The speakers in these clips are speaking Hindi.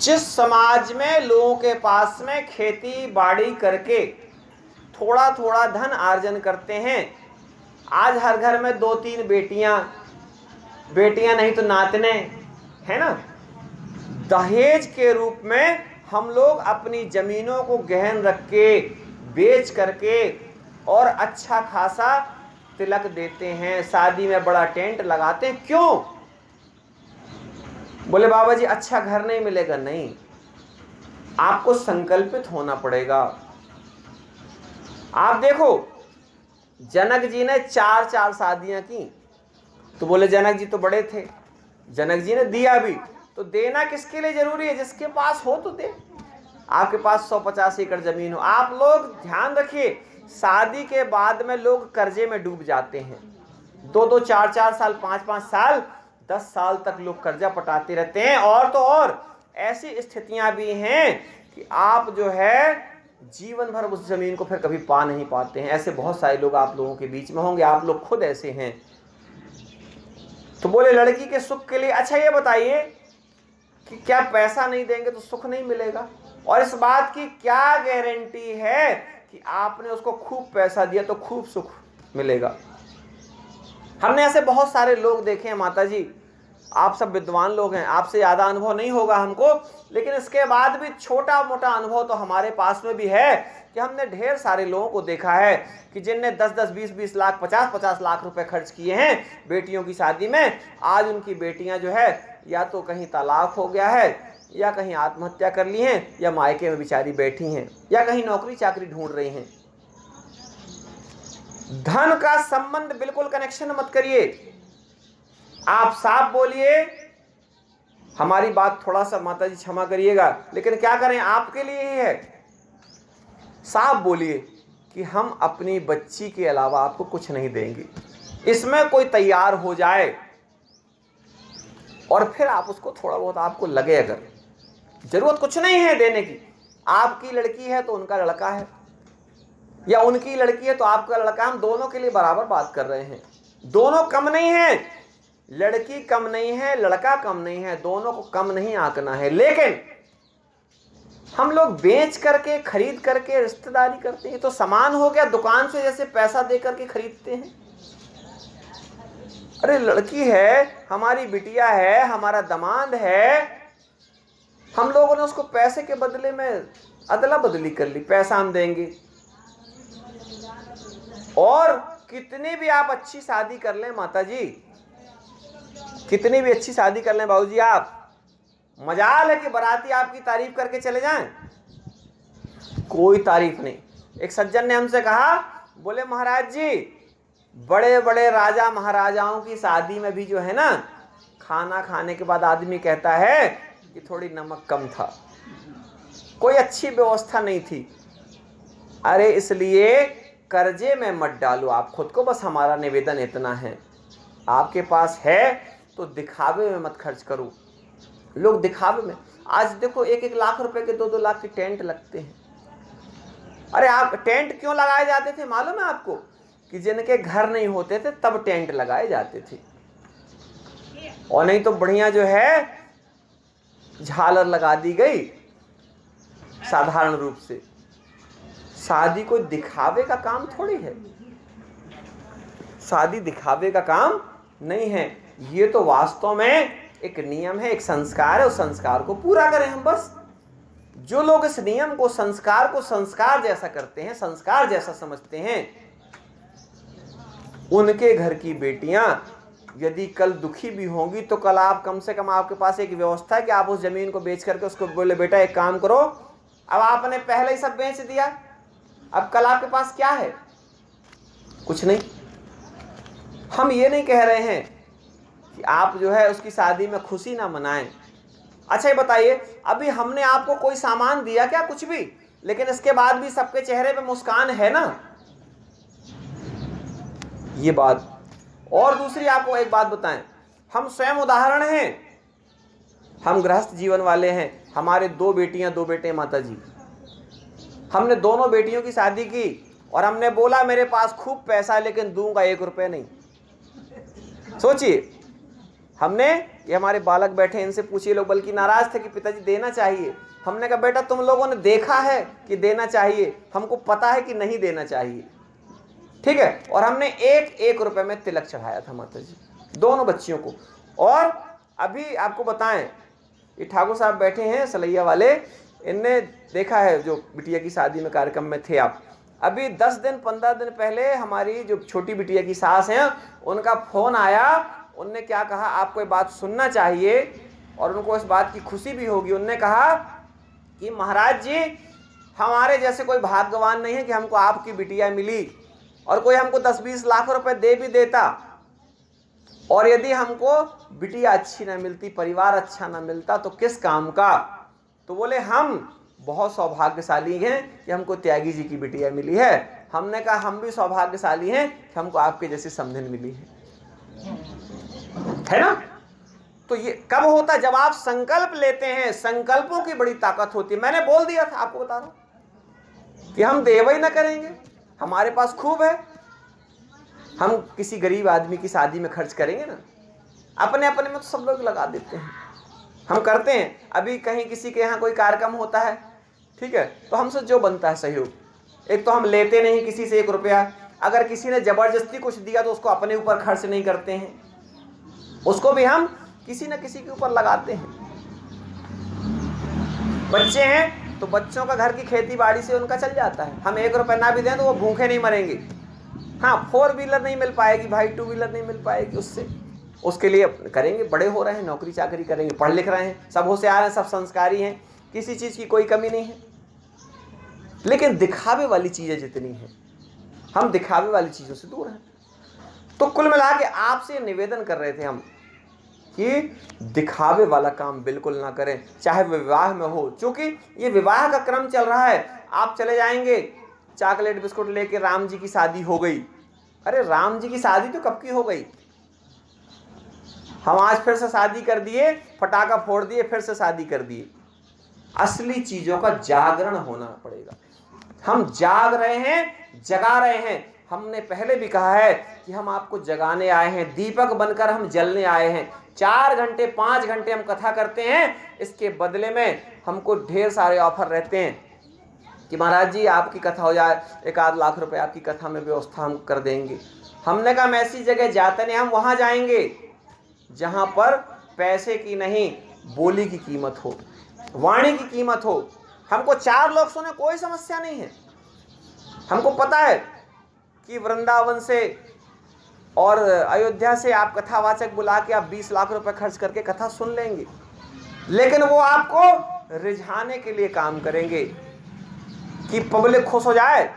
जिस समाज में लोगों के पास में खेती बाड़ी करके थोड़ा थोड़ा धन अर्जन करते हैं, आज हर घर में 2-3 बेटियां, बेटियां नहीं तो नातने, है ना, दहेज के रूप में हम लोग अपनी जमीनों को गहन रख के बेच करके और अच्छा खासा तिलक देते हैं, शादी में बड़ा टेंट लगाते हैं। क्यों? बोले बाबा जी अच्छा घर नहीं मिलेगा। नहीं, आपको संकल्पित होना पड़ेगा। आप देखो, जनक जी ने 4-4 शादियां की, तो बोले जनक जी तो बड़े थे, जनक जी ने दिया भी, तो देना किसके लिए जरूरी है? जिसके पास हो तो दे। आपके पास 150 एकड़ जमीन हो, आप लोग ध्यान रखिए, शादी के बाद में लोग कर्जे में डूब जाते हैं। 2-2, 4-4 साल, 5-5 साल, 10 साल तक लोग कर्जा पटाते रहते हैं। और तो और ऐसी स्थितियां भी हैं कि आप जो है जीवन भर उस जमीन को फिर कभी पा नहीं पाते हैं। ऐसे बहुत सारे लोग आप लोगों के बीच में होंगे, आप लोग खुद ऐसे हैं। तो बोले लड़की के सुख के लिए, अच्छा ये बताइए कि क्या पैसा नहीं देंगे तो सुख नहीं मिलेगा? और इस बात की क्या गारंटी है कि आपने उसको खूब पैसा दिया तो खूब सुख मिलेगा? हमने ऐसे बहुत सारे लोग देखे हैं माता जी, आप सब विद्वान लोग हैं, आपसे ज़्यादा अनुभव नहीं होगा हमको, लेकिन इसके बाद भी छोटा मोटा अनुभव तो हमारे पास में भी है कि हमने ढेर सारे लोगों को देखा है कि जिनने 10-10, 20-20 लाख, 50-50 लाख रुपए खर्च किए हैं बेटियों की शादी में, आज उनकी बेटियां जो है या तो कहीं तलाक हो गया है, या कहीं आत्महत्या कर ली हैं, या मायके में बेचारी बैठी हैं, या कहीं नौकरी चाकरी ढूंढ रही हैं। धन का संबंध बिल्कुल कनेक्शन मत करिए। आप साफ बोलिए, हमारी बात थोड़ा सा माता जी क्षमा करिएगा, लेकिन क्या करें, आपके लिए ही है। साफ बोलिए कि हम अपनी बच्ची के अलावा आपको कुछ नहीं देंगे। इसमें कोई तैयार हो जाए और फिर आप उसको थोड़ा बहुत आपको लगे, अगर जरूरत कुछ नहीं है देने की, आपकी लड़की है तो उनका लड़का है, या उनकी लड़की है तो आपका लड़का, हम दोनों के लिए बराबर बात कर रहे हैं। दोनों कम नहीं है, लड़की कम नहीं है, लड़का कम नहीं है, दोनों को कम नहीं आंकना है। लेकिन हम लोग बेच करके खरीद करके रिश्तेदारी करते हैं, तो समान हो गया, दुकान से जैसे पैसा दे करके खरीदते हैं। अरे लड़की है, हमारी बिटिया है, हमारा दामाद है, हम लोगों ने उसको पैसे के बदले में अदला बदली कर ली, पैसा हम देंगे। और कितनी भी आप अच्छी शादी कर लें माता जी, कितनी भी अच्छी शादी कर लें बाबूजी, आप मजाल है कि बाराती आपकी तारीफ करके चले जाएं? कोई तारीफ नहीं। एक सज्जन ने हमसे कहा, बोले महाराज जी, बड़े बड़े राजा महाराजाओं की शादी में भी जो है ना, खाना खाने के बाद आदमी कहता है कि थोड़ी नमक कम था, कोई अच्छी व्यवस्था नहीं थी। अरे इसलिए कर्जे में मत डालो आप खुद को, बस हमारा निवेदन इतना है। आपके पास है तो दिखावे में मत खर्च करो। लोग दिखावे में, आज देखो 1-1 लाख रुपए के, 2-2 लाख के टेंट लगते हैं। अरे आप टेंट क्यों लगाए जाते थे मालूम है आपको? कि जिनके घर नहीं होते थे तब टेंट लगाए जाते थे, और नहीं तो बढ़िया जो है झालर लगा दी गई साधारण रूप से। शादी कोई दिखावे का काम थोड़ी है, शादी दिखावे का काम नहीं है। ये तो वास्तव में एक नियम है, एक संस्कार है, उस संस्कार को पूरा करें हम बस। जो लोग इस नियम को, संस्कार को संस्कार जैसा करते हैं, संस्कार जैसा समझते हैं, उनके घर की बेटियां यदि कल दुखी भी होंगी तो कल आप कम से कम, आपके पास एक व्यवस्था है कि आप उस जमीन को बेच करके उसको बोले बेटा एक काम करो, अब आपने पहले ही सब बेच दिया, अब कल आपके पास क्या है? कुछ नहीं। हम ये नहीं कह रहे हैं कि आप जो है उसकी शादी में खुशी ना मनाएं। अच्छा ये बताइए, अभी हमने आपको कोई सामान दिया क्या? कुछ भी, लेकिन इसके बाद भी सबके चेहरे पे मुस्कान है ना, ये बात। और दूसरी आपको एक बात बताएं, हम स्वयं उदाहरण हैं, हम गृहस्थ जीवन वाले हैं, हमारे 2 बेटियां 2 बेटे माता जी, हमने दोनों बेटियों की शादी की और हमने बोला मेरे पास खूब पैसा है लेकिन दूंगा 1 रुपये नहीं। सोचिए, हमने, ये हमारे बालक बैठे इनसे पूछिए, लोग बल्कि नाराज थे कि पिताजी देना चाहिए। हमने कहा बेटा तुम लोगों ने देखा है कि देना चाहिए, हमको पता है कि नहीं देना चाहिए, ठीक है। और हमने 1-1 रुपए में तिलक चढ़ाया था माता जी दोनों बच्चियों को। और अभी आपको बताएं, ये ठाकुर साहब बैठे हैं सलैया वाले, इनने देखा है जो बिटिया की शादी में कार्यक्रम में थे आप, अभी 10 दिन 15 दिन पहले हमारी जो छोटी बिटिया की सास हैं उनका फोन आया, उनने क्या कहा, आपको ये बात सुनना चाहिए और उनको इस बात की खुशी भी होगी। उनने कहा कि महाराज जी हमारे जैसे कोई भाग्यवान नहीं है कि हमको आपकी बिटिया मिली, और कोई हमको 10-20 लाख रुपए दे भी देता, और यदि हमको बिटिया अच्छी ना मिलती, परिवार अच्छा ना मिलता तो किस काम का। तो बोले हम बहुत सौभाग्यशाली हैं कि हमको त्यागी जी की बिटिया मिली है। हमने कहा हम भी सौभाग्यशाली हैं कि हमको आपके जैसी समधन मिली है ना। तो ये कब होता, जब आप संकल्प लेते हैं, संकल्पों की बड़ी ताकत होती है। मैंने बोल दिया था, आपको बता रहा हूं कि हम देव ही ना करेंगे, हमारे पास खूब है, हम किसी गरीब आदमी की शादी में खर्च करेंगे ना, अपने अपने में तो सब लोग लगा देते हैं, हम करते हैं। अभी कहीं किसी के यहाँ कोई कार्यक्रम होता है, ठीक है, तो हमसे जो बनता है सहयोग, एक तो हम लेते नहीं किसी से 1 रुपया, अगर किसी ने जबरदस्ती कुछ दिया तो उसको अपने ऊपर खर्च नहीं करते हैं, उसको भी हम किसी न किसी के ऊपर लगाते हैं। बच्चे हैं तो बच्चों का घर की खेती बाड़ी से उनका चल जाता है, हम 1 रुपया ना भी दें तो वो भूखे नहीं मरेंगे। हाँ 4 व्हीलर नहीं मिल पाएगी भाई, 2 व्हीलर नहीं मिल पाएगी, उससे उसके लिए करेंगे, बड़े हो रहे हैं, नौकरी चाकरी करेंगे, पढ़ लिख रहे हैं, सब होशियार हैं, सब संस्कारी हैं, किसी चीज़ की कोई कमी नहीं है। लेकिन दिखावे वाली चीज़ें जितनी हैं, हम दिखावे वाली चीज़ों से दूर हैं। तो कुल मिला के आपसे निवेदन कर रहे थे हम कि दिखावे वाला काम बिल्कुल ना करें, चाहे विवाह में हो, क्योंकि ये विवाह का क्रम चल रहा है। आप चले जाएंगे चॉकलेट बिस्कुट लेके, राम जी की शादी हो गई, अरे राम जी की शादी तो कब की हो गई, हम आज फिर से शादी कर दिए, पटाखा फोड़ दिए, फिर से शादी कर दिए। असली चीजों का जागरण होना पड़ेगा। हम जाग रहे हैं, जगा रहे हैं। हमने पहले भी कहा है कि हम आपको जगाने आए हैं, दीपक बनकर हम जलने आए हैं। 4 घंटे 5 घंटे हम कथा करते हैं, इसके बदले में हमको ढेर सारे ऑफर रहते हैं कि महाराज जी आपकी कथा हो जाए, 1-8 लाख रुपए आपकी कथा में व्यवस्था हम कर देंगे। हमने कहा हम ऐसी जगह जाते नहीं, हम वहां जाएंगे जहां पर पैसे की नहीं, बोली की कीमत हो, वाणी की कीमत हो। हमको 4 लोग सुने कोई समस्या नहीं है। हमको पता है कि वृंदावन से और अयोध्या से आप कथावाचक बुला के आप 20 लाख रुपए खर्च करके कथा सुन लेंगे, लेकिन वो आपको रिझाने के लिए काम करेंगे कि पब्लिक खुश हो जाए।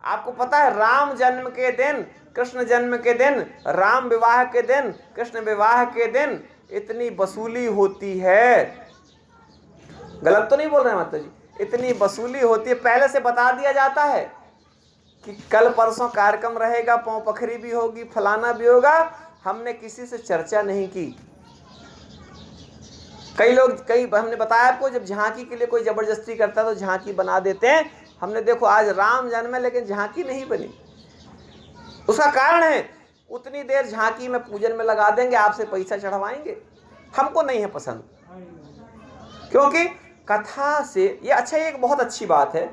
आपको पता है राम जन्म के दिन, कृष्ण जन्म के दिन, राम विवाह के दिन, कृष्ण विवाह के दिन इतनी वसूली होती है, गलत तो नहीं बोल रहे माता जी, इतनी वसूली होती है, पहले से बता दिया जाता है कि कल परसों कार्यक्रम रहेगा, पांव पखरी भी होगी, फलाना भी होगा। हमने किसी से चर्चा नहीं की। कई हमने बताया आपको, जब झांकी के लिए कोई जबरदस्ती करता है तो झांकी बना देते हैं। हमने देखो आज राम जन्म है लेकिन झांकी नहीं बनी, उसका कारण है उतनी देर झांकी में पूजन में लगा देंगे, आपसे पैसा चढ़वाएंगे, हमको नहीं है पसंद। क्योंकि कथा से ये अच्छा, ये एक बहुत अच्छी बात है